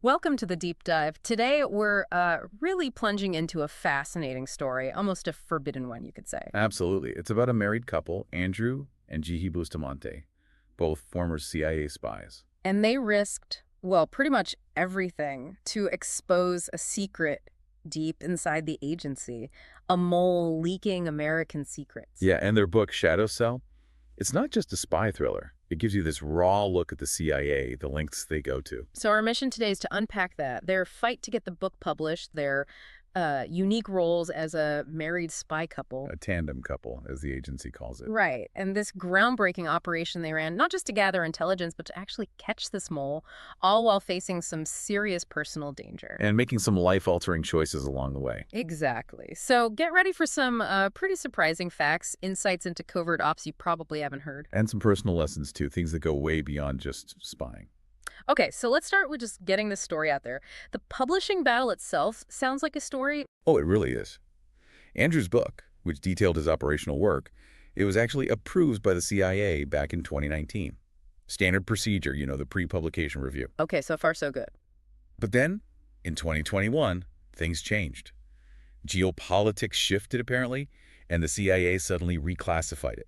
Welcome to the deep dive. Today, we're really plunging into a fascinating story, almost a forbidden one, you could say. Absolutely. It's about a married couple, Andrew and Jihi Bustamante, both former CIA spies. And they risked, well, pretty much everything to expose a secret deep inside the agency, a mole leaking American secrets. Yeah, and their book, Shadow Cell, it's not just a spy thriller. It gives you this raw look at the CIA, the lengths they go to. So our mission today is to unpack that, their fight to get the book published, their unique roles as a married spy couple. A tandem couple, as the agency calls it. Right. And this groundbreaking operation they ran, not just to gather intelligence, but to actually catch this mole, all while facing some serious personal danger. And making some life-altering choices along the way. Exactly. So get ready for some pretty surprising facts, insights into covert ops you probably haven't heard. And some personal lessons, too, things that go way beyond just spying. Okay, so let's start with just getting this story out there. The publishing battle itself sounds like a story. Oh, it really is. Andrew's book, which detailed his operational work, it was actually approved by the CIA back in 2019. Standard procedure, the pre-publication review. Okay, so far so good. But then, in 2021, things changed. Geopolitics shifted, apparently, and the CIA suddenly reclassified it,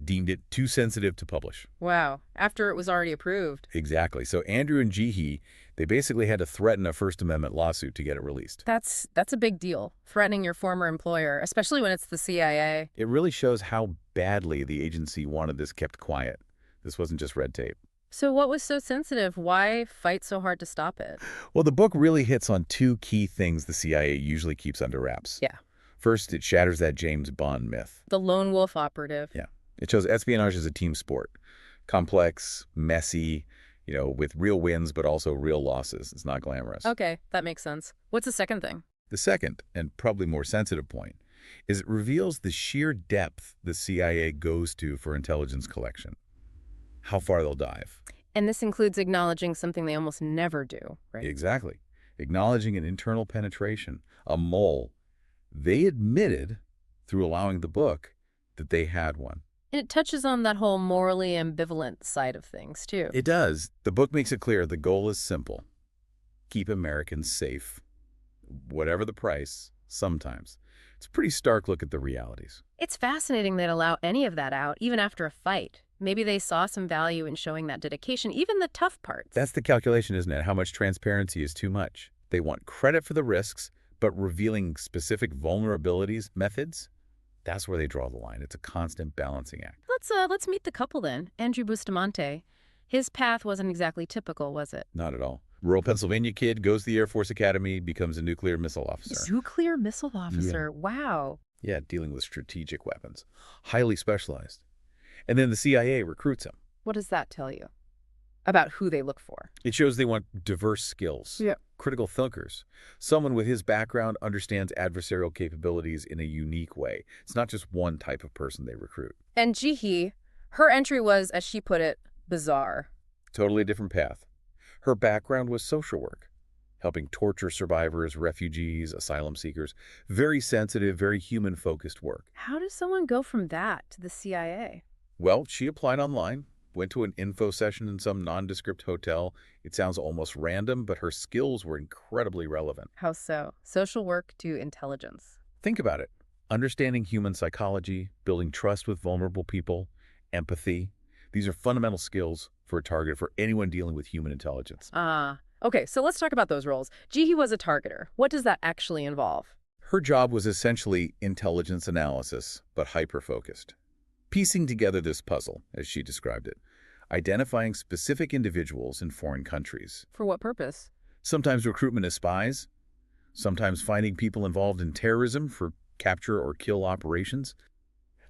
deemed it too sensitive to publish. Wow, after it was already approved. Exactly. So Andrew and Jihi, they basically had to threaten a First Amendment lawsuit to get it released. That's a big deal, threatening your former employer, especially when it's the CIA. It really shows how badly the agency wanted this kept quiet. This wasn't just red tape. So what was so sensitive? Why fight so hard to stop it? Well, the book really hits on two key things the CIA usually keeps under wraps. Yeah. First, it shatters that James Bond myth. The lone wolf operative. Yeah. It shows espionage as a team sport. Complex, messy, with real wins but also real losses. It's not glamorous. Okay, that makes sense. What's the second thing? The second, and probably more sensitive point, is it reveals the sheer depth the CIA goes to for intelligence collection. How far they'll dive. And this includes acknowledging something they almost never do, right? Exactly. Acknowledging an internal penetration, a mole. They admitted, through allowing the book, that they had one. And it touches on that whole morally ambivalent side of things, too. It does. The book makes it clear the goal is simple. Keep Americans safe. Whatever the price, sometimes. It's a pretty stark look at the realities. It's fascinating they'd allow any of that out, even after a fight. Maybe they saw some value in showing that dedication, even the tough parts. That's the calculation, isn't it? How much transparency is too much? They want credit for the risks, but revealing specific vulnerabilities, methods, that's where they draw the line. It's a constant balancing act. Let's meet the couple then. Andrew Bustamante. His path wasn't exactly typical, was it? Not at all. Rural Pennsylvania kid, goes to the Air Force Academy, becomes a nuclear missile officer. Nuclear missile officer. Yeah. Wow. Yeah, dealing with strategic weapons. Highly specialized. And then the CIA recruits him. What does that tell you about who they look for? It shows they want diverse skills. Yeah. Critical thinkers. Someone with his background understands adversarial capabilities in a unique way. It's not just one type of person they recruit. And Jihi, her entry was, as she put it, bizarre. Totally different path. Her background was social work, helping torture survivors, refugees, asylum seekers. Very sensitive, very human-focused work. How does someone go from that to the CIA? Well, she applied online. Went to an info session in some nondescript hotel. It sounds almost random, but her skills were incredibly relevant. How so? Social work to intelligence. Think about it. Understanding human psychology, building trust with vulnerable people, empathy. These are fundamental skills for a target for anyone dealing with human intelligence. Okay, so let's talk about those roles. Jihi was a targeter. What does that actually involve? Her job was essentially intelligence analysis, but hyper-focused. Piecing together this puzzle, as she described it, identifying specific individuals in foreign countries. For what purpose? Sometimes recruitment as spies, sometimes finding people involved in terrorism for capture or kill operations.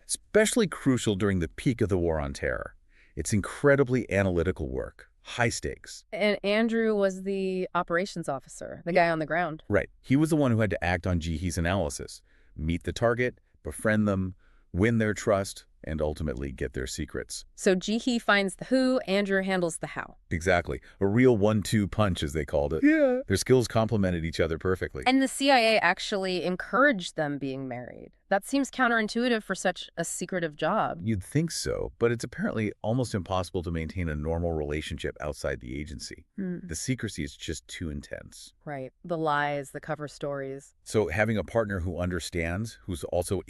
Especially crucial during the peak of the War on Terror. It's incredibly analytical work, high stakes. And Andrew was the operations officer, the guy on the ground. Right. He was the one who had to act on Jihi's analysis, meet the target, befriend them, win their trust, and ultimately get their secrets. So Jihi finds the who, Andrew handles the how. Exactly. A real 1-2 punch, as they called it. Yeah. Their skills complemented each other perfectly. And the CIA actually encouraged them being married. That seems counterintuitive for such a secretive job. You'd think so, but it's apparently almost impossible to maintain a normal relationship outside the agency. The secrecy is just too intense. Right. The lies, the cover stories. So having a partner who understands, who's also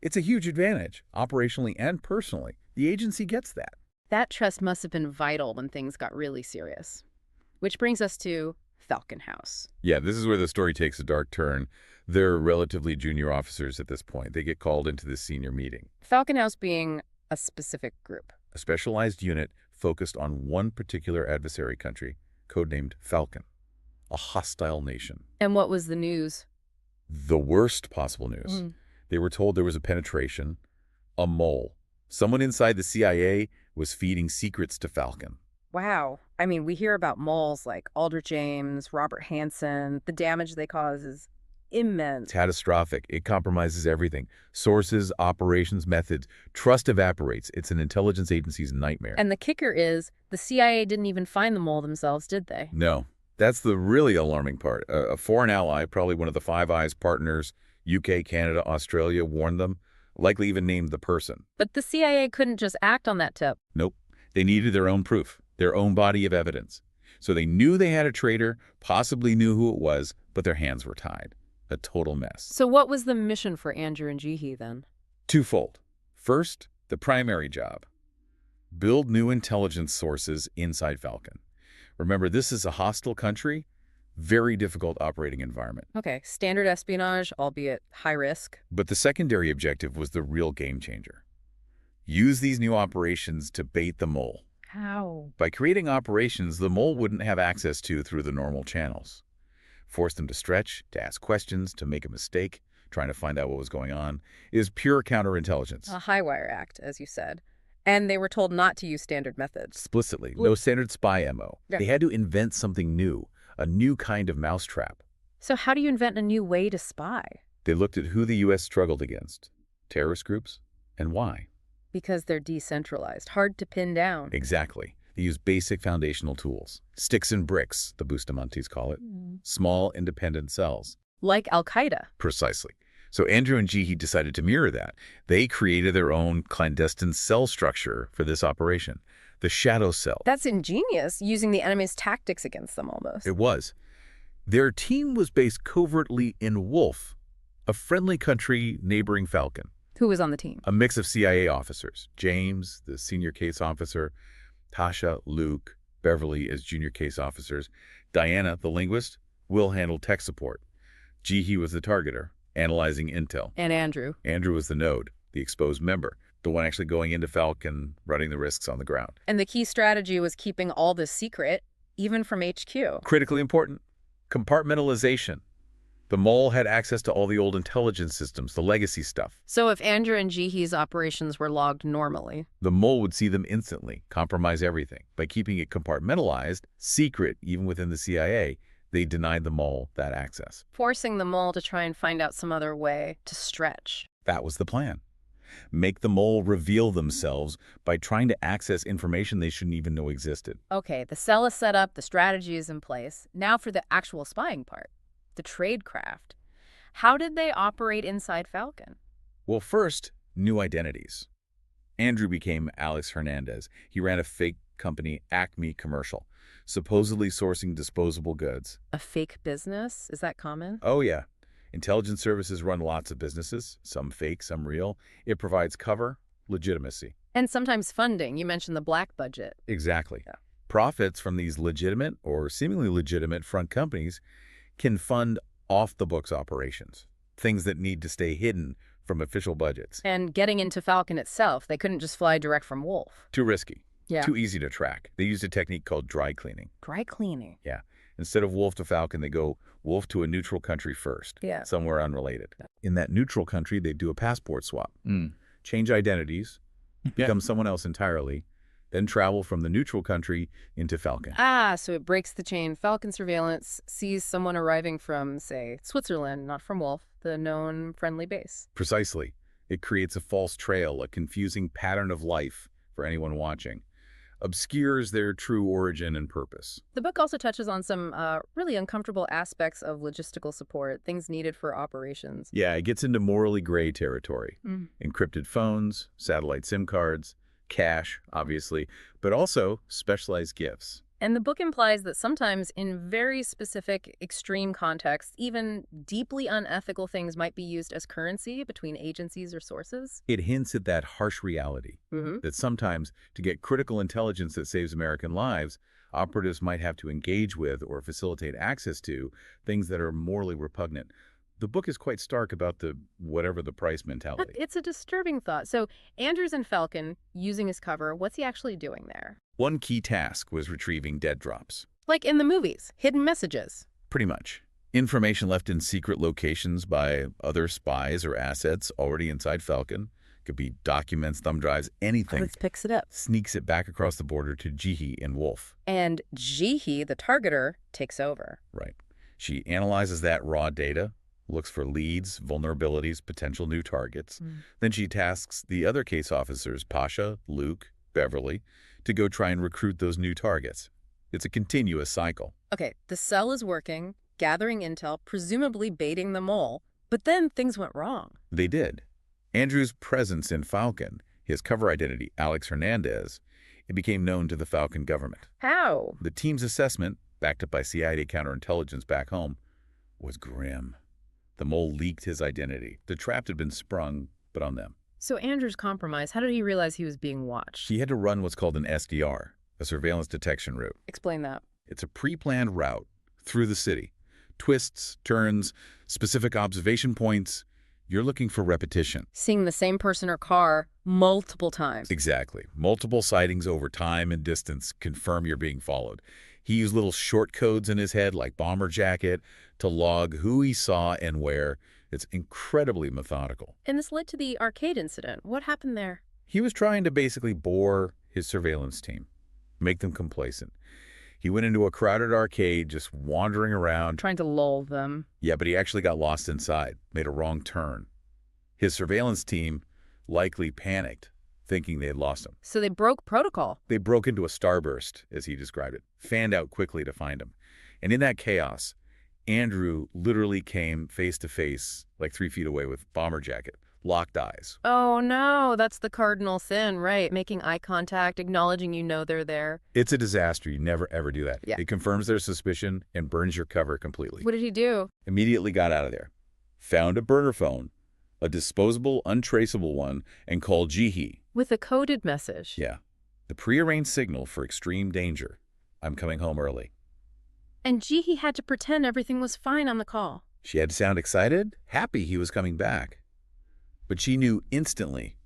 it's a huge advantage, operationally and personally. The agency gets that. That trust must have been vital when things got really serious. Which brings us to Falcon House. Yeah, this is where the story takes a dark turn. They're relatively junior officers at this point. They get called into this senior meeting. Falcon House being a specific group. A specialized unit focused on one particular adversary country, codenamed Falcon, a hostile nation. And what was the news? The worst possible news. They were told there was a penetration, a mole. Someone inside the CIA was feeding secrets to Falcon. Wow. I mean, we hear about moles like Aldrich Ames, Robert Hansen. The damage they cause is immense. Catastrophic. It compromises everything. Sources, operations, methods. Trust evaporates. It's an intelligence agency's nightmare. And the kicker is, the CIA didn't even find the mole themselves, did they? No. That's the really alarming part. A foreign ally, probably one of the Five Eyes partners, UK, Canada, Australia, warned them, likely even named the person. But the CIA couldn't just act on that tip. Nope. They needed their own proof, their own body of evidence. So they knew they had a traitor, possibly knew who it was, but their hands were tied. A total mess. So what was the mission for Andrew and Jihi then? Twofold. First, the primary job. Build new intelligence sources inside Falcon. Remember, this is a hostile country, very difficult operating environment. Okay, standard espionage, albeit high risk. But the secondary objective was the real game changer. Use these new operations to bait the mole. How? By creating operations the mole wouldn't have access to through the normal channels. Force them to stretch, to ask questions, to make a mistake, trying to find out what was going on, is pure counterintelligence. A high wire act, as you said. And they were told not to use standard methods. Explicitly. No standard spy MO. Yeah. They had to invent something new, a new kind of mousetrap. So how do you invent a new way to spy? They looked at who the U.S. struggled against, terrorist groups, and why. Because they're decentralized, hard to pin down. Exactly. They use basic foundational tools. Sticks and bricks, the Bustamantes call it. Small, independent cells. Like Al-Qaeda. Precisely. So Andrew and Jihi decided to mirror that. They created their own clandestine cell structure for this operation, the shadow cell. That's ingenious, using the enemy's tactics against them almost. It was. Their team was based covertly in Wolf, a friendly country neighboring Falcon. Who was on the team? A mix of CIA officers. James, the senior case officer, Tasha, Luke, Beverly as junior case officers. Diana, the linguist, Will handled tech support. Jihi was the targeter, analyzing intel. And Andrew. Andrew was the node, the exposed member, the one actually going into Falcon, running the risks on the ground. And the key strategy was keeping all this secret, even from HQ. Critically important. Compartmentalization. The mole had access to all the old intelligence systems, the legacy stuff. So if Andrew and Jihi's operations were logged normally, The mole would see them instantly, compromise everything. By keeping it compartmentalized, secret, even within the CIA, they denied the mole that access. forcing the mole to try and find out some other way to stretch. That was the plan. Make the mole reveal themselves by trying to access information they shouldn't even know existed. Okay, the cell is set up, the strategy is in place. Now for the actual spying part, the tradecraft. How did they operate inside Falcon? Well, first, new identities. Andrew became Alex Hernandez. He ran a fake company, Acme Commercial, supposedly sourcing disposable goods. A fake business? Is that common? Oh, yeah. Intelligence services run lots of businesses, some fake, some real. It provides cover, legitimacy. And sometimes funding. You mentioned the black budget. Exactly. Yeah. Profits from these legitimate or seemingly legitimate front companies can fund off-the-books operations, things that need to stay hidden from official budgets. And getting into Falcon itself, they couldn't just fly direct from Wolf. Too risky. Yeah. Too easy to track. They used a technique called dry cleaning. Dry cleaning. Yeah. Instead of Wolf to Falcon, they go Wolf to a neutral country first, Yeah. somewhere unrelated. In that neutral country, they do a passport swap, change identities, become someone else entirely, then travel from the neutral country into Falcon. Ah, so it breaks the chain. Falcon surveillance sees someone arriving from, say, Switzerland, not from Wolf, the known friendly base. Precisely. It creates a false trail, a confusing pattern of life for anyone watching, obscures their true origin and purpose. The book also touches on some really uncomfortable aspects of logistical support, things needed for operations. Yeah, it gets into morally gray territory. Mm. Encrypted phones, satellite SIM cards, cash, obviously, but also specialized gifts. And the book implies that sometimes in very specific, extreme contexts, even deeply unethical things might be used as currency between agencies or sources. It hints at that harsh reality that sometimes, to get critical intelligence that saves American lives, operatives might have to engage with or facilitate access to things that are morally repugnant. The book is quite stark about the whatever the price mentality. It's a disturbing thought. So Andrews and Falcon, using his cover, what's he actually doing there? One key task was retrieving dead drops. Like in the movies, hidden messages. Pretty much. Information left in secret locations by other spies or assets already inside Falcon. Could be documents, thumb drives, anything. Alex picks it up. Sneaks it back across the border to Jihi and Wolf. And Jihi, the targeter, takes over. Right. She analyzes that raw data, looks for leads, vulnerabilities, potential new targets. Then she tasks the other case officers, Pasha, Luke, Beverly, to go try and recruit those new targets. It's a continuous cycle. Okay, the cell is working, gathering intel, presumably baiting the mole. But then things went wrong. They did. Andrew's presence in Falcon, his cover identity, Alex Hernandez, it became known to the Falcon government. How? The team's assessment, backed up by CIA counterintelligence back home, was grim. The mole leaked his identity. The trap had been sprung, but on them. So Andrew's compromise, how did he realize he was being watched? He had to run what's called an SDR, a surveillance detection route. Explain that. It's a pre-planned route through the city. Twists, turns, specific observation points. You're looking for repetition. Seeing the same person or car multiple times. Exactly. Multiple sightings over time and distance confirm you're being followed. He used little short codes in his head, like bomber jacket, to log who he saw and where. It's incredibly methodical. And this led to the arcade incident. What happened there? He was trying to basically bore his surveillance team, make them complacent. He went into a crowded arcade, just wandering around. Trying to lull them. Yeah, but he actually got lost inside, made a wrong turn. His surveillance team likely panicked, thinking they had lost him. So they broke protocol. They broke into a starburst, as he described it, fanned out quickly to find him. And in that chaos, Andrew literally came face to face, like 3 feet away with bomber jacket, locked eyes. Oh no, that's the cardinal sin, right? Making eye contact, acknowledging you know they're there. It's a disaster. You never, ever do that. Yeah. It confirms their suspicion and burns your cover completely. What did he do? Immediately got out of there. Found a burner phone, a disposable, untraceable one, and called Jihi. With a coded message. Yeah. The prearranged signal for extreme danger. I'm coming home early. And Jihi had to pretend everything was fine on the call. She had to sound excited, happy he was coming back. But she knew instantly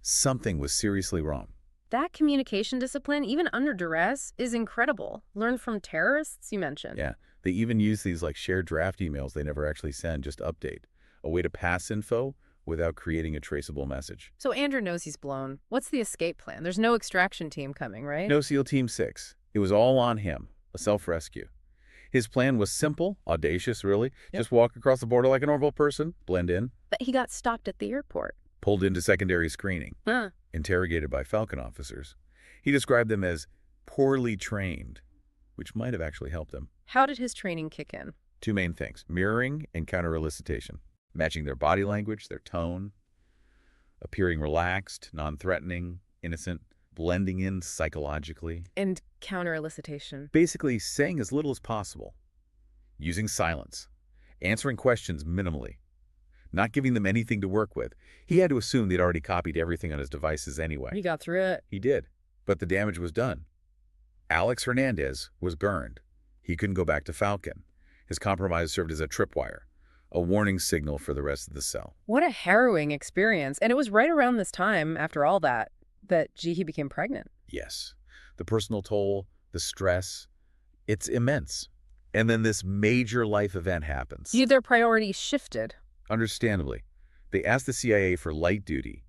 something was seriously wrong. That communication discipline, even under duress, is incredible. Learned from terrorists, you mentioned. Yeah. They even use these like shared draft emails they never actually send, just update. A way to pass info without creating a traceable message. So Andrew knows he's blown. What's the escape plan? There's no extraction team coming, right? No SEAL Team 6. It was all on him, a self-rescue. His plan was simple, audacious, really. Yep. Just walk across the border like a normal person, blend in, But he got stopped at the airport. pulled into secondary screening, Huh. interrogated by Falcon officers. He described them as poorly trained, which might have actually helped him. How did his training kick in? 2 main things, mirroring and counter-elicitation, matching their body language, their tone, appearing relaxed, non-threatening, innocent, blending in psychologically. And counter-elicitation. Basically saying as little as possible, using silence, answering questions minimally, not giving them anything to work with. He had to assume they'd already copied everything on his devices anyway. He got through it. He did, but the damage was done. Alex Hernandez was burned. He couldn't go back to Falcon. His compromise served as a tripwire, a warning signal for the rest of the cell. What a harrowing experience. And it was right around this time, after all that Jihi became pregnant. Yes, the personal toll, the stress, it's immense. And then this major life event happens. Their priorities shifted. Understandably, they asked the CIA for light duty,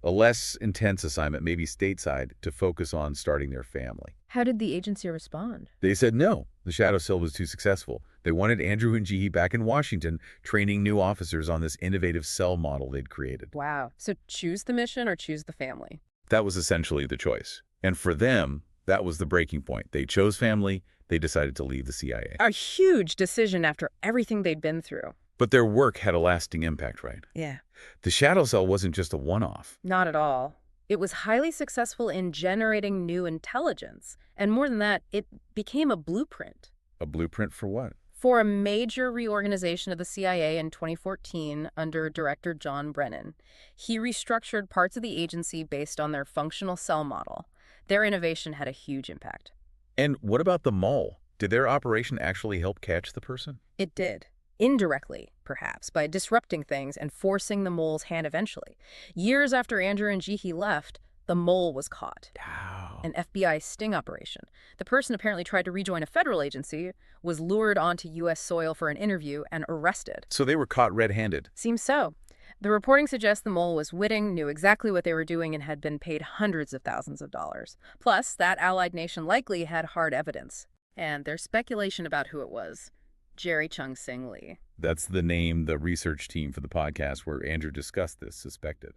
A less intense assignment, maybe stateside, to focus on starting their family. How did the agency respond? They said no, the shadow cell was too successful. They wanted Andrew and Jihi back in Washington, training new officers on this innovative cell model they'd created. Wow. So choose the mission or choose the family. That was essentially the choice. And for them, that was the breaking point. They chose family. They decided to leave the CIA. A huge decision after everything they'd been through. But their work had a lasting impact, right? Yeah. The shadow cell wasn't just a one-off. Not at all. It was highly successful in generating new intelligence. And more than that, it became a blueprint. A blueprint for what? For a major reorganization of the CIA in 2014 under Director John Brennan. He restructured parts of the agency based on their functional cell model. Their innovation had a huge impact. And what about the mole? Did their operation actually help catch the person? It did. Indirectly, perhaps, by disrupting things and forcing the mole's hand eventually. Years after Andrew and Jihi left, the mole was caught. Wow. An FBI sting operation. The person apparently tried to rejoin a federal agency, was lured onto U.S. soil for an interview, and arrested. So they were caught red-handed. Seems so. The reporting suggests the mole was witting, knew exactly what they were doing, and had been paid hundreds of thousands of dollars. Plus, that allied nation likely had hard evidence. And there's speculation about who it was. Jerry Chung Sing Lee. That's the name the research team for the podcast where Andrew discussed this suspected.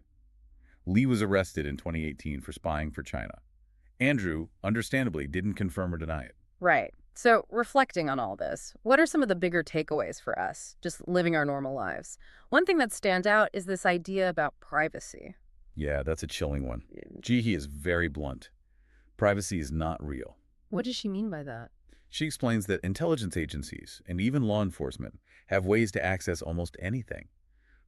Lee was arrested in 2018 for spying for China. Andrew, understandably, didn't confirm or deny it. Right. So, reflecting on all this, what are some of the bigger takeaways for us, just living our normal lives? One thing that stands out is this idea about privacy. Yeah, that's a chilling one. Jihi is very blunt. Privacy is not real. What does she mean by that? She explains that intelligence agencies and even law enforcement have ways to access almost anything.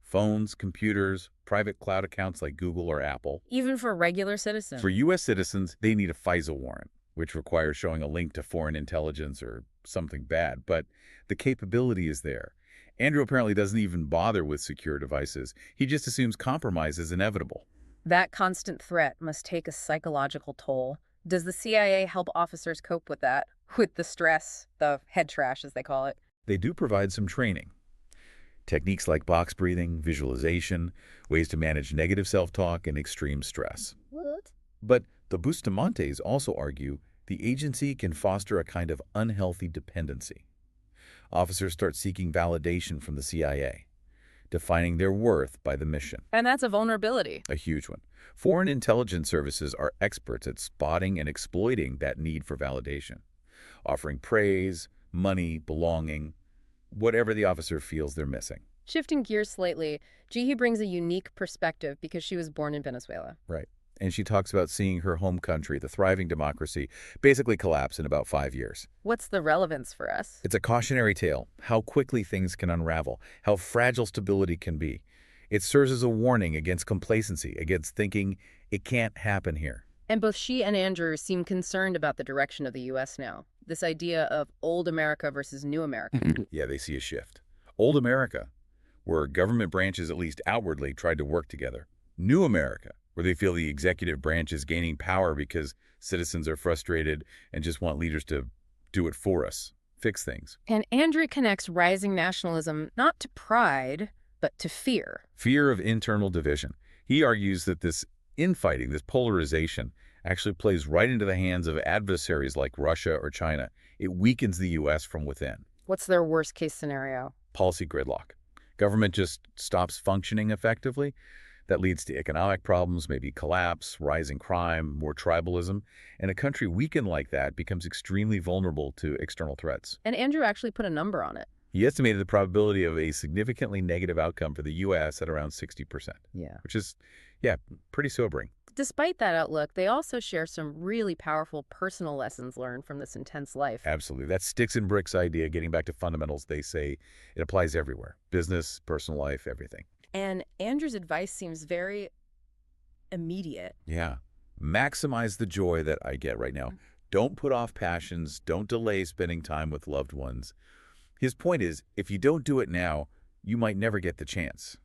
Phones, computers, private cloud accounts like Google or Apple. Even for regular citizens? For U.S. citizens, they need a FISA warrant, which requires showing a link to foreign intelligence or something bad. But the capability is there. Andrew apparently doesn't even bother with secure devices. He just assumes compromise is inevitable. That constant threat must take a psychological toll. Does the CIA help officers cope with that? With the stress, the head trash, as they call it? They do provide some training. Techniques like box breathing, visualization, ways to manage negative self-talk and extreme stress. What? But the Bustamantes also argue the agency can foster a kind of unhealthy dependency. Officers start seeking validation from the CIA, defining their worth by the mission. And that's a vulnerability. A huge one. Foreign intelligence services are experts at spotting and exploiting that need for validation, offering praise, money, belonging, whatever the officer feels they're missing. Shifting gears slightly, Jihi brings a unique perspective because she was born in Venezuela. Right. And she talks about seeing her home country, the thriving democracy, basically collapse in about 5 years. What's the relevance for us? It's a cautionary tale, how quickly things can unravel, how fragile stability can be. It serves as a warning against complacency, against thinking it can't happen here. And both she and Andrew seem concerned about the direction of the U.S. now. This idea of old America versus new America. Yeah, they see a shift. Old America, where government branches, at least outwardly, tried to work together. New America, where they feel the executive branch is gaining power because citizens are frustrated and just want leaders to do it for us, fix things. And Andrew connects rising nationalism not to pride, but to fear. Fear of internal division. He argues that this infighting, this polarization, actually plays right into the hands of adversaries like Russia or China. It weakens the U.S. from within. What's their worst-case scenario? Policy gridlock. Government just stops functioning effectively. That leads to economic problems, maybe collapse, rising crime, more tribalism. And a country weakened like that becomes extremely vulnerable to external threats. And Andrew actually put a number on it. He estimated the probability of a significantly negative outcome for the U.S. at around 60%. Yeah. Which is, yeah, pretty sobering. Despite that outlook, they also share some really powerful personal lessons learned from this intense life. Absolutely. That sticks and bricks idea, getting back to fundamentals, they say it applies everywhere. Business, personal life, everything. And Andrew's advice seems very immediate. Yeah. Maximize the joy that I get right now. Don't put off passions. Don't delay spending time with loved ones. His point is, if you don't do it now, you might never get the chance.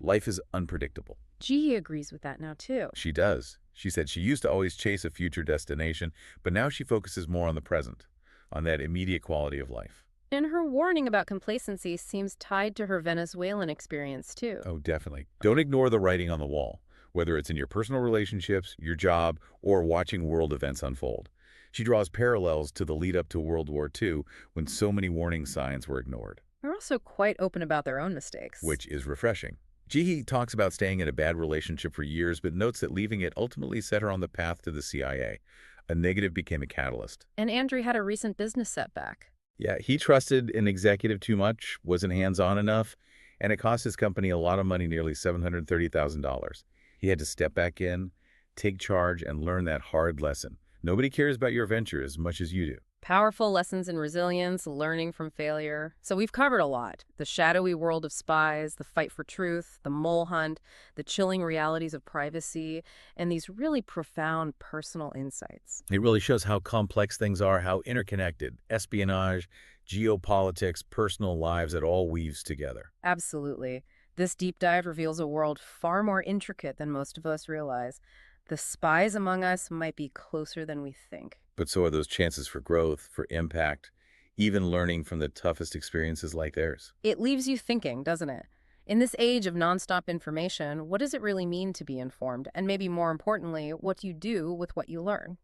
Life is unpredictable. Jihi agrees with that now, too. She does. She said she used to always chase a future destination, but now she focuses more on the present, on that immediate quality of life. And her warning about complacency seems tied to her Venezuelan experience, too. Oh, definitely. Don't ignore the writing on the wall. whether it's in your personal relationships, your job, or watching world events unfold. She draws parallels to the lead up to World War II when so many warning signs were ignored, They're also quite open about their own mistakes. which is refreshing. Jihi talks about staying in a bad relationship for years, but notes that leaving it ultimately set her on the path to the CIA. A negative became a catalyst. And Andrew had a recent business setback. Yeah, he trusted an executive too much, wasn't hands-on enough, and it cost his company a lot of money, nearly $730,000. He had to step back in, take charge, and learn that hard lesson. Nobody cares about your venture as much as you do. Powerful lessons in resilience, learning from failure. So we've covered a lot. The shadowy world of spies, the fight for truth, the mole hunt, the chilling realities of privacy, and these really profound personal insights. It really shows how complex things are, how interconnected. Espionage, geopolitics, personal lives, it all weaves together. Absolutely. This deep dive reveals a world far more intricate than most of us realize. The spies among us might be closer than we think. But so are those chances for growth, for impact, even learning from the toughest experiences like theirs. It leaves you thinking, doesn't it? In this age of nonstop information, what does it really mean to be informed? And maybe more importantly, what do you do with what you learn?